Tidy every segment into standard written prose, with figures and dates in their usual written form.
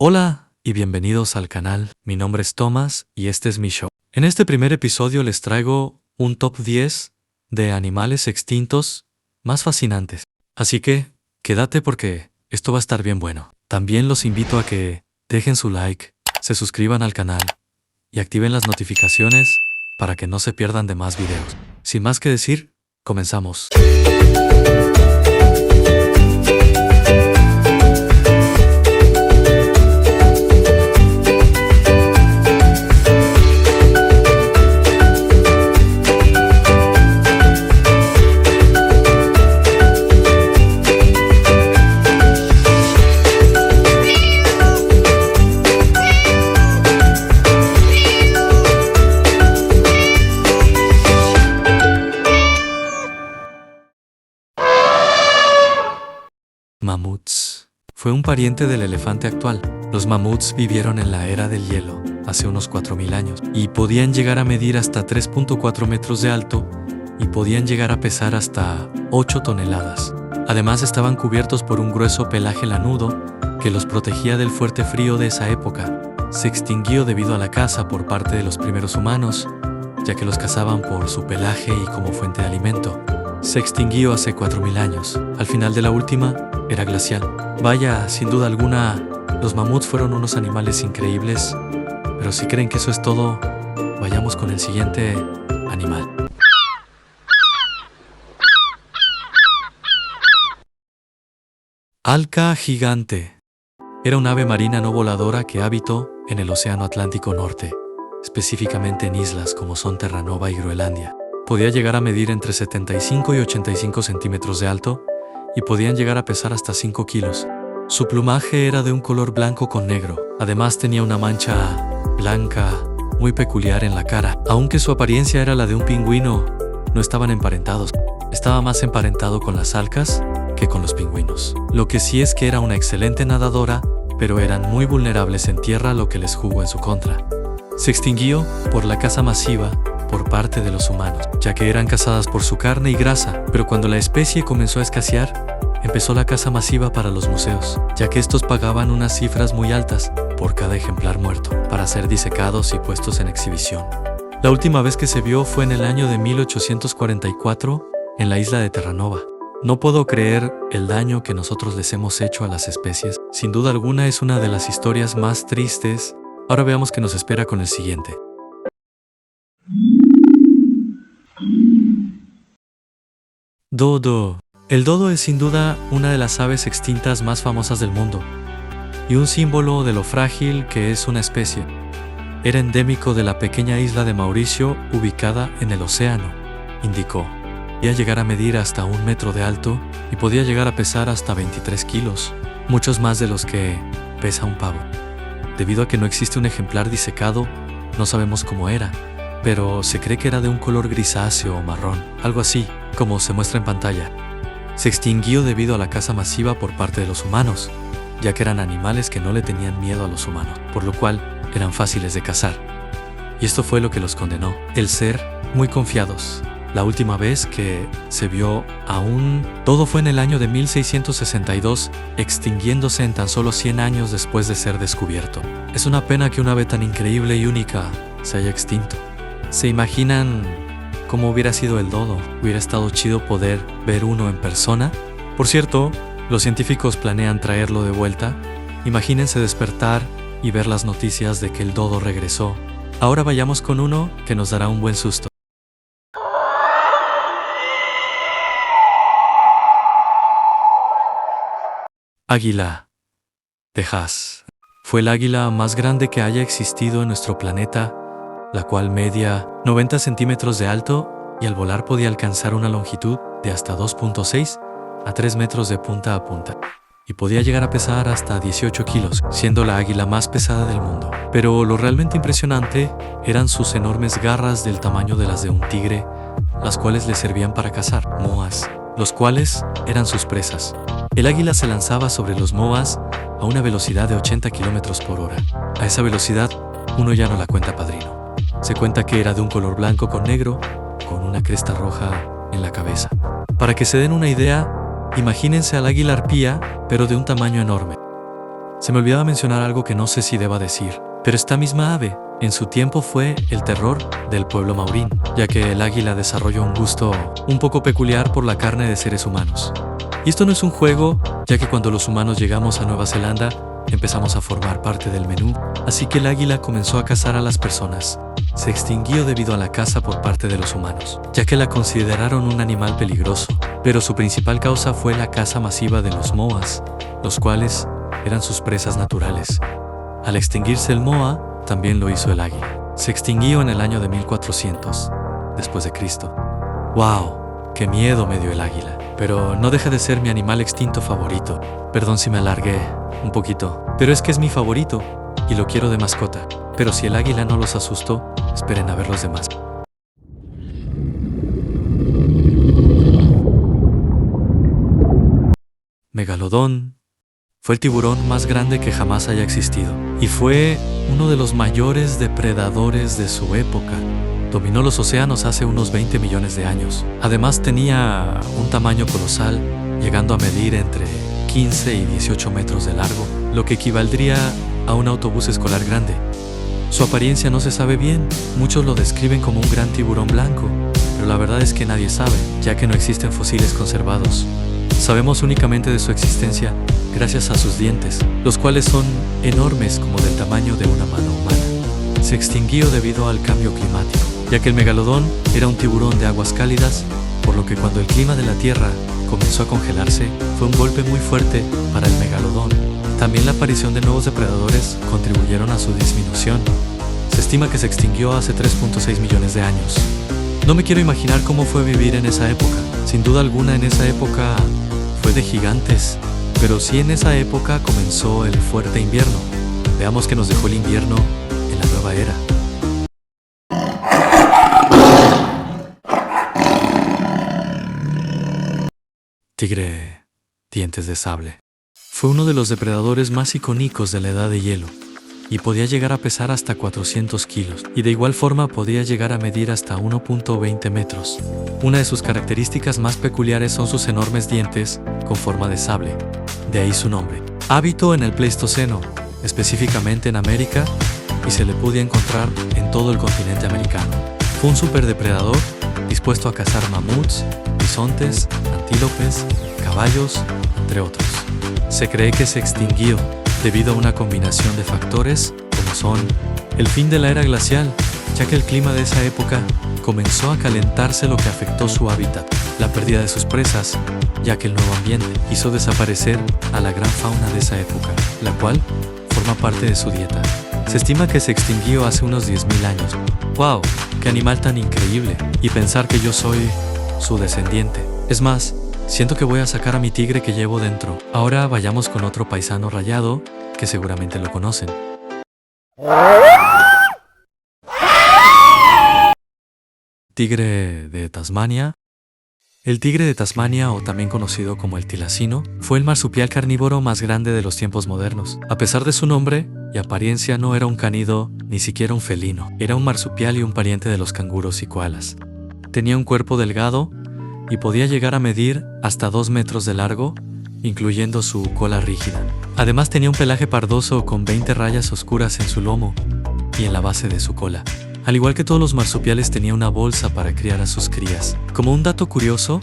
Hola y bienvenidos al canal. Mi nombre es Thomas y este es mi show. En este primer episodio les traigo un top 10 de animales extintos más fascinantes. Así que quédate porque esto va a estar bien bueno. También los invito a que dejen su like, se suscriban al canal y activen las notificaciones para que no se pierdan de más videos. Sin más que decir, comenzamos. Mamuts. Fue un pariente del elefante actual. Los mamuts vivieron en la era del hielo, hace unos 4000 años, y podían llegar a medir hasta 3.4 metros de alto y podían llegar a pesar hasta 8 toneladas. Además estaban cubiertos por un grueso pelaje lanudo que los protegía del fuerte frío de esa época. Se extinguió debido a la caza por parte de los primeros humanos, ya que los cazaban por su pelaje y como fuente de alimento. Se extinguió hace 4000 años. Al final de la última, era glacial. Vaya, sin duda alguna, los mamuts fueron unos animales increíbles, pero si creen que eso es todo, vayamos con el siguiente animal. Alca gigante. Era un ave marina no voladora que habitó en el Océano Atlántico Norte, específicamente en islas como son Terranova y Groenlandia. Podía llegar a medir entre 75 y 85 centímetros de alto y podían llegar a pesar hasta 5 kilos. Su plumaje era de un color blanco con negro. Además tenía una mancha blanca muy peculiar en la cara. Aunque su apariencia era la de un pingüino, no estaban emparentados. Estaba más emparentado con las alcas que con los pingüinos. Lo que sí es que era una excelente nadadora, pero eran muy vulnerables en tierra, lo que les jugó en su contra. Se extinguió por la caza masiva por parte de los humanos, ya que eran cazadas por su carne y grasa, pero cuando la especie comenzó a escasear, empezó la caza masiva para los museos, ya que estos pagaban unas cifras muy altas por cada ejemplar muerto, para ser disecados y puestos en exhibición. La última vez que se vio fue en el año de 1844 en la isla de Terranova. No puedo creer el daño que nosotros les hemos hecho a las especies. Sin duda alguna es una de las historias más tristes. Ahora veamos qué nos espera con el siguiente. Dodo. El dodo es sin duda una de las aves extintas más famosas del mundo y un símbolo de lo frágil que es una especie. Era endémico de la pequeña isla de Mauricio, ubicada en el Océano Índico. Podía llegar a medir hasta 1 metro de alto y podía llegar a pesar hasta 23 kilos, muchos más de los que pesa un pavo. Debido a que no existe un ejemplar disecado, no sabemos cómo era, pero se cree que era de un color grisáceo o marrón, algo así, como se muestra en pantalla. Se extinguió debido a la caza masiva por parte de los humanos, ya que eran animales que no le tenían miedo a los humanos, por lo cual eran fáciles de cazar. Y esto fue lo que los condenó, el ser muy confiados. La última vez que se vio a un dodo fue en el año de 1662, extinguiéndose en tan solo 100 años después de ser descubierto. Es una pena que una ave tan increíble y única se haya extinto. ¿Se imaginan cómo hubiera sido el dodo? ¿Hubiera estado chido poder ver uno en persona? Por cierto, los científicos planean traerlo de vuelta. Imagínense despertar y ver las noticias de que el dodo regresó. Ahora vayamos con uno que nos dará un buen susto. Águila. Texas. Fue el águila más grande que haya existido en nuestro planeta, la cual medía 90 centímetros de alto y al volar podía alcanzar una longitud de hasta 2.6 a 3 metros de punta a punta. Y podía llegar a pesar hasta 18 kilos, siendo la águila más pesada del mundo. Pero lo realmente impresionante eran sus enormes garras del tamaño de las de un tigre, las cuales le servían para cazar moas, los cuales eran sus presas. El águila se lanzaba sobre los moas a una velocidad de 80 kilómetros por hora. A esa velocidad, uno ya no la cuenta padrino. Se cuenta que era de un color blanco con negro, con una cresta roja en la cabeza. Para que se den una idea, imagínense al águila arpía, pero de un tamaño enorme. Se me olvidaba mencionar algo que no sé si deba decir, pero esta misma ave, en su tiempo fue el terror del pueblo maurín, ya que el águila desarrolló un gusto un poco peculiar por la carne de seres humanos. Y esto no es un juego, ya que cuando los humanos llegamos a Nueva Zelanda, empezamos a formar parte del menú, así que el águila comenzó a cazar a las personas. Se extinguió debido a la caza por parte de los humanos, ya que la consideraron un animal peligroso, pero su principal causa fue la caza masiva de los moas, los cuales eran sus presas naturales. Al extinguirse el moa, también lo hizo el águila. Se extinguió en el año de 1400, después de Cristo. ¡Wow! ¡Qué miedo me dio el águila! Pero no deja de ser mi animal extinto favorito. Perdón si me alargué un poquito, pero es que es mi favorito y lo quiero de mascota. Pero si el águila no los asustó, esperen a ver los demás. Megalodón fue el tiburón más grande que jamás haya existido y fue uno de los mayores depredadores de su época. Dominó los océanos hace unos 20 millones de años. Además tenía un tamaño colosal, llegando a medir entre 15 y 18 metros de largo, lo que equivaldría a un autobús escolar grande. Su apariencia no se sabe bien, muchos lo describen como un gran tiburón blanco, pero la verdad es que nadie sabe, ya que no existen fósiles conservados. Sabemos únicamente de su existencia gracias a sus dientes, los cuales son enormes como del tamaño de una mano humana. Se extinguió debido al cambio climático, ya que el megalodón era un tiburón de aguas cálidas, por lo que cuando el clima de la Tierra comenzó a congelarse, fue un golpe muy fuerte para el megalodón. También la aparición de nuevos depredadores contribuyeron a su disminución. Se estima que se extinguió hace 3.6 millones de años. No me quiero imaginar cómo fue vivir en esa época. Sin duda alguna en esa época fue de gigantes, pero sí en esa época comenzó el fuerte invierno. Veamos qué nos dejó el invierno en la nueva era. Tigre dientes de sable. Fue uno de los depredadores más icónicos de la Edad de Hielo y podía llegar a pesar hasta 400 kilos y de igual forma podía llegar a medir hasta 1.20 metros. Una de sus características más peculiares son sus enormes dientes con forma de sable, de ahí su nombre. Habitó en el Pleistoceno, específicamente en América, y se le podía encontrar en todo el continente americano. Fue un superdepredador dispuesto a cazar mamuts, bisontes, antílopes, caballos, entre otros. Se cree que se extinguió debido a una combinación de factores como son el fin de la era glacial, ya que el clima de esa época comenzó a calentarse, lo que afectó su hábitat, la pérdida de sus presas, ya que el nuevo ambiente hizo desaparecer a la gran fauna de esa época, la cual forma parte de su dieta. Se estima que se extinguió hace unos 10.000 años. ¡Wow! ¡Qué animal tan increíble! Y pensar que yo soy su descendiente. Es más, siento que voy a sacar a mi tigre que llevo dentro. Ahora vayamos con otro paisano rayado, que seguramente lo conocen. Tigre de Tasmania. El tigre de Tasmania, o también conocido como el tilacino, fue el marsupial carnívoro más grande de los tiempos modernos. A pesar de su nombre y apariencia, no era un cánido ni siquiera un felino. Era un marsupial y un pariente de los canguros y koalas. Tenía un cuerpo delgado y podía llegar a medir hasta 2 metros de largo, incluyendo su cola rígida. Además tenía un pelaje pardoso con 20 rayas oscuras en su lomo y en la base de su cola. Al igual que todos los marsupiales, tenía una bolsa para criar a sus crías. Como un dato curioso,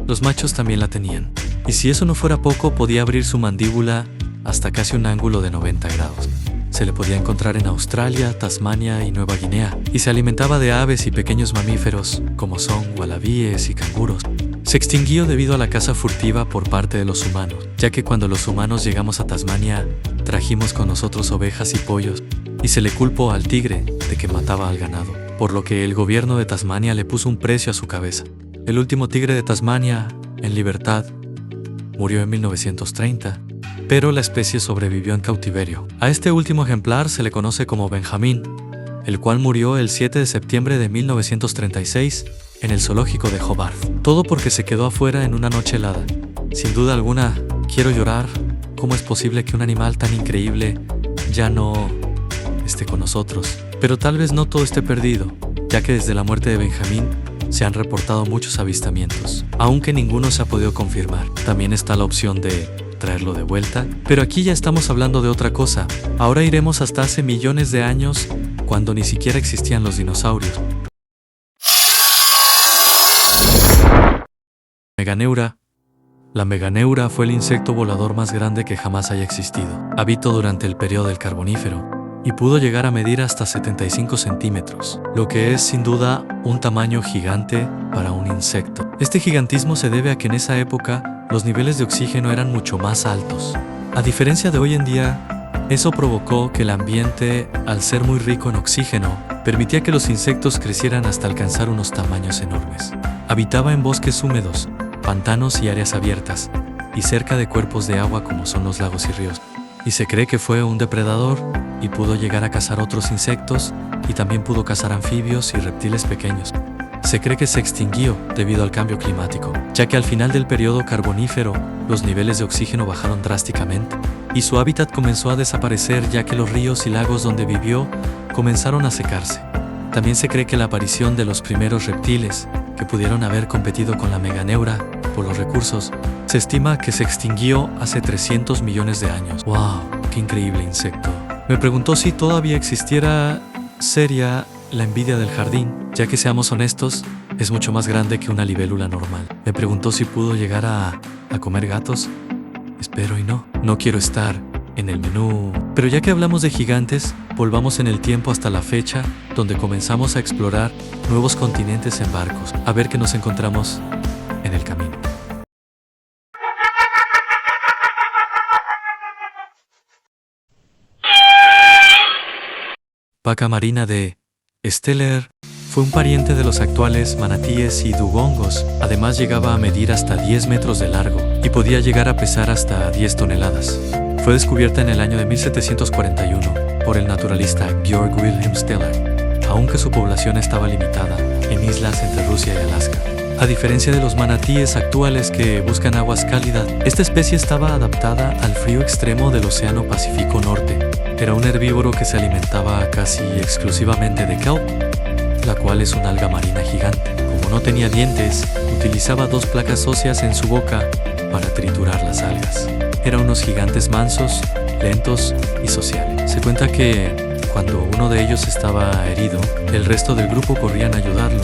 los machos también la tenían. Y si eso no fuera poco, podía abrir su mandíbula hasta casi un ángulo de 90 grados. Se le podía encontrar en Australia, Tasmania y Nueva Guinea, y se alimentaba de aves y pequeños mamíferos, como son wallabies y canguros. Se extinguió debido a la caza furtiva por parte de los humanos, ya que cuando los humanos llegamos a Tasmania, trajimos con nosotros ovejas y pollos, y se le culpó al tigre de que mataba al ganado, por lo que el gobierno de Tasmania le puso un precio a su cabeza. El último tigre de Tasmania, en libertad, murió en 1930, pero la especie sobrevivió en cautiverio. A este último ejemplar se le conoce como Benjamín, el cual murió el 7 de septiembre de 1936 en el zoológico de Hobart. Todo porque se quedó afuera en una noche helada. Sin duda alguna, quiero llorar. ¿Cómo es posible que un animal tan increíble ya no esté con nosotros? Pero tal vez no todo esté perdido, ya que desde la muerte de Benjamín se han reportado muchos avistamientos, aunque ninguno se ha podido confirmar. También está la opción de traerlo de vuelta, pero aquí ya estamos hablando de otra cosa. Ahora iremos hasta hace millones de años, cuando ni siquiera existían los dinosaurios. Meganeura. La meganeura fue el insecto volador más grande que jamás haya existido. Habitó durante el periodo del Carbonífero y pudo llegar a medir hasta 75 centímetros, lo que es sin duda un tamaño gigante para un insecto. Este gigantismo se debe a que en esa época los niveles de oxígeno eran mucho más altos. A diferencia de hoy en día, eso provocó que el ambiente, al ser muy rico en oxígeno, permitía que los insectos crecieran hasta alcanzar unos tamaños enormes. Habitaba en bosques húmedos, pantanos y áreas abiertas, y cerca de cuerpos de agua como son los lagos y ríos. Y se cree que fue un depredador y pudo llegar a cazar otros insectos y también pudo cazar anfibios y reptiles pequeños. Se cree que se extinguió debido al cambio climático, ya que al final del periodo carbonífero los niveles de oxígeno bajaron drásticamente y su hábitat comenzó a desaparecer, ya que los ríos y lagos donde vivió comenzaron a secarse. También se cree que la aparición de los primeros reptiles que pudieron haber competido con la meganeura por los recursos, se estima que se extinguió hace 300 millones de años. ¡Wow! ¡Qué increíble insecto! Me preguntó si todavía existiera seria la envidia del jardín, ya que seamos honestos, es mucho más grande que una libélula normal. Me preguntó si pudo llegar a comer gatos. Espero y no. No quiero estar en el menú. Pero ya que hablamos de gigantes, volvamos en el tiempo hasta la fecha donde comenzamos a explorar nuevos continentes en barcos, a ver qué nos encontramos en el camino. Vaca marina de Steller fue un pariente de los actuales manatíes y dugongos. Además llegaba a medir hasta 10 metros de largo y podía llegar a pesar hasta 10 toneladas. Fue descubierta en el año de 1741 por el naturalista Georg Wilhelm Steller, aunque su población estaba limitada en islas entre Rusia y Alaska. A diferencia de los manatíes actuales que buscan aguas cálidas, esta especie estaba adaptada al frío extremo del Océano Pacífico Norte. Era un herbívoro que se alimentaba casi exclusivamente de kelp, la cual es una alga marina gigante. Como no tenía dientes, utilizaba 2 placas óseas en su boca para triturar las algas. Eran unos gigantes mansos, lentos y sociales. Se cuenta que cuando uno de ellos estaba herido, el resto del grupo corrían a ayudarlo,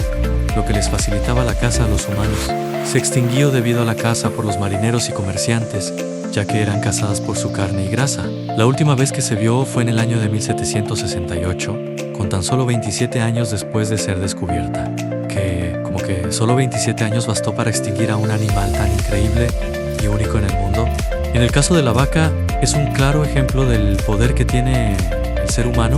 lo que les facilitaba la caza a los humanos. Se extinguió debido a la caza por los marineros y comerciantes, ya que eran cazadas por su carne y grasa. La última vez que se vio fue en el año de 1768, con tan solo 27 años después de ser descubierta. Como que solo 27 años bastó para extinguir a un animal tan increíble y único en el mundo. En el caso de la vaca, es un claro ejemplo del poder que tiene el ser humano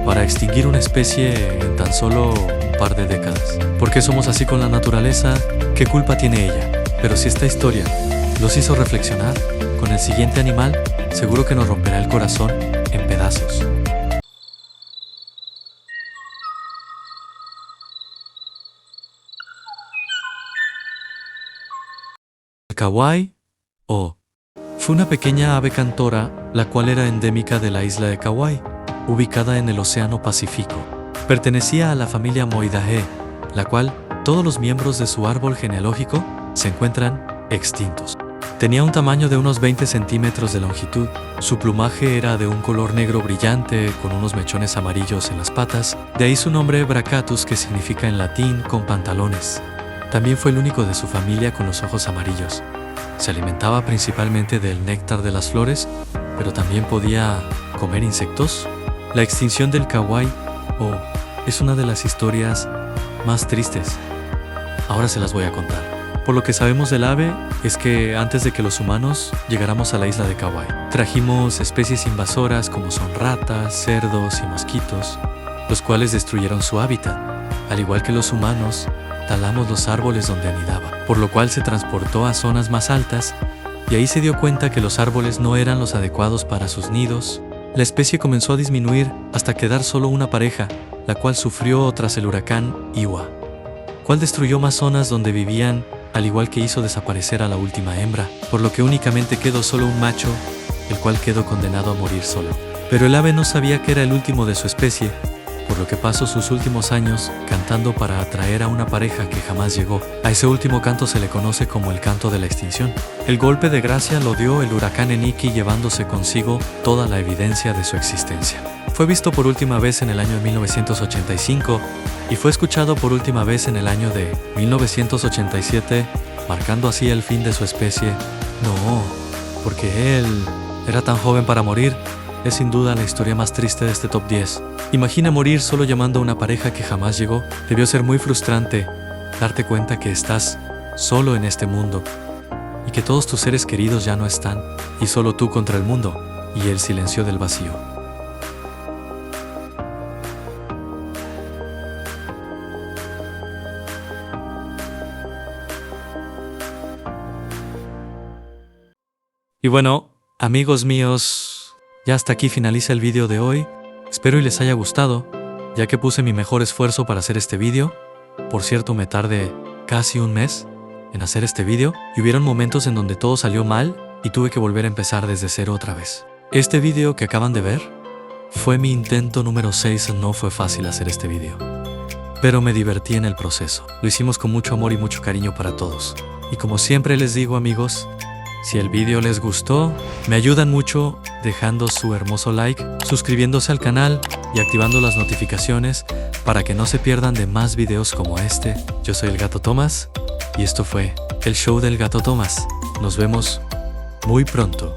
para extinguir una especie en tan solo un par de décadas. ¿Por qué somos así con la naturaleza? ¿Qué culpa tiene ella? Pero si esta historia los hizo reflexionar, con el siguiente animal seguro que nos romperá el corazón en pedazos. El Kauai fue una pequeña ave cantora, la cual era endémica de la isla de Kauai, ubicada en el Océano Pacífico. Pertenecía a la familia Moidae, la cual todos los miembros de su árbol genealógico se encuentran extintos. Tenía un tamaño de unos 20 centímetros de longitud. Su plumaje era de un color negro brillante con unos mechones amarillos en las patas, de ahí su nombre Bracatus, que significa en latín con pantalones. También fue el único de su familia con los ojos amarillos. Se alimentaba principalmente del néctar de las flores, pero también podía comer insectos. La extinción del Kauai es una de las historias más tristes. Ahora se las voy a contar. Por lo que sabemos del ave es que antes de que los humanos llegáramos a la isla de Kauai, trajimos especies invasoras como son ratas, cerdos y mosquitos, los cuales destruyeron su hábitat. Al igual que los humanos, talamos los árboles donde anidaba, por lo cual se transportó a zonas más altas y ahí se dio cuenta que los árboles no eran los adecuados para sus nidos. La especie comenzó a disminuir hasta quedar solo una pareja, la cual sufrió tras el huracán Iwa, cual destruyó más zonas donde vivían, al igual que hizo desaparecer a la última hembra, por lo que únicamente quedó solo un macho, el cual quedó condenado a morir solo. Pero el ave no sabía que era el último de su especie, por lo que pasó sus últimos años cantando para atraer a una pareja que jamás llegó. A ese último canto se le conoce como el canto de la extinción. El golpe de gracia lo dio el huracán Eniki, llevándose consigo toda la evidencia de su existencia. Fue visto por última vez en el año 1985 y fue escuchado por última vez en el año de 1987, marcando así el fin de su especie. No, porque él era tan joven para morir. Es sin duda la historia más triste de este top 10. Imagina morir solo llamando a una pareja que jamás llegó. Debió ser muy frustrante darte cuenta que estás solo en este mundo y que todos tus seres queridos ya no están y solo tú contra el mundo y el silencio del vacío. Y bueno, amigos míos, ya hasta aquí finaliza el vídeo de hoy. Espero y les haya gustado, ya que puse mi mejor esfuerzo para hacer este vídeo. Por cierto, me tardé casi un mes en hacer este vídeo y hubieron momentos en donde todo salió mal y tuve que volver a empezar desde cero otra vez. Este vídeo que acaban de ver fue mi intento número 6. No fue fácil hacer este vídeo, pero me divertí en el proceso. Lo hicimos con mucho amor y mucho cariño para todos. Y como siempre les digo, amigos, si el vídeo les gustó, me ayudan mucho dejando su hermoso like, suscribiéndose al canal y activando las notificaciones para que no se pierdan de más videos como este. Yo soy el Gato Tomás y esto fue el show del Gato Tomás. Nos vemos muy pronto.